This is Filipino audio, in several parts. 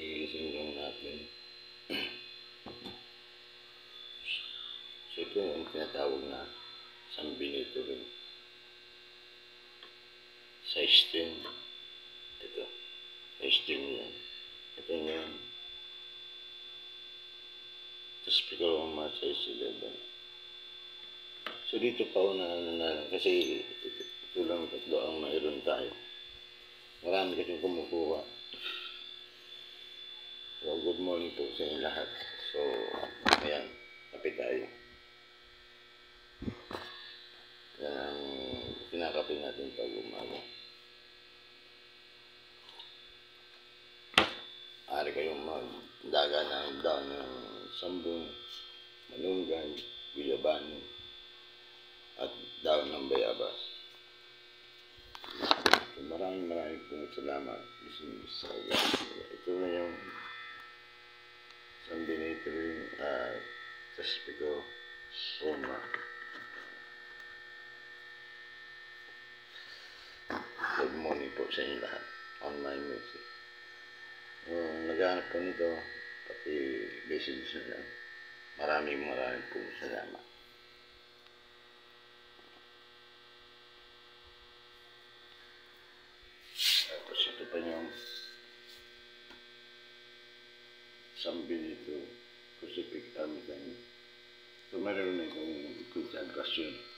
Iising lang natin. So ito yung tinatawag na San Benito rin. Size 10. Ito. Size 10 yan. Ito yan. Tapos speaker ko mga size 11. So dito pa una na kasi ito lang tatlo ang mayroon tayo. Marami kasing kumukuha. So good morning po sa inyo lahat. So ayan, kape tayo. Yan ang kinakape natin pag umaga. Ari kayong magdaga ng daon ng sambong, malunggay, guyabano, at daon ng bayabas. So, maraming pong salamat. Ito na yung San Benito rin at Taspico Soma. Good morning po sa inyo lahat. On my music. Naghanap po nito, pati message na lang. Maraming pong salamat. Tapos ito pa yung San Benito Crucifix Armitan. So meron na itong consagrasyon.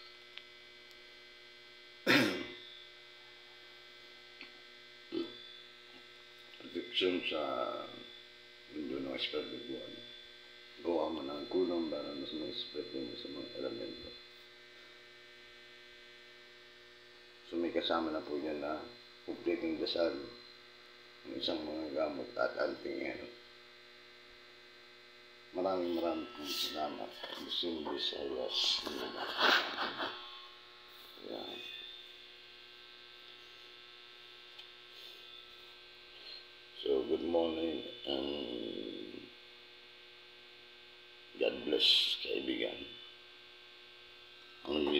Proteksyon sa mundo ng espiritu buwan. Gawa mo ng kulong para mas mga espiritu mo sa mga elemento. So may kasama na po yan na kumpletong dasal ng isang mga gamot at anting-ero. Maraming pong salamat. Bising Visayas. Yan. So, good morning and God bless, kaibigan. Ang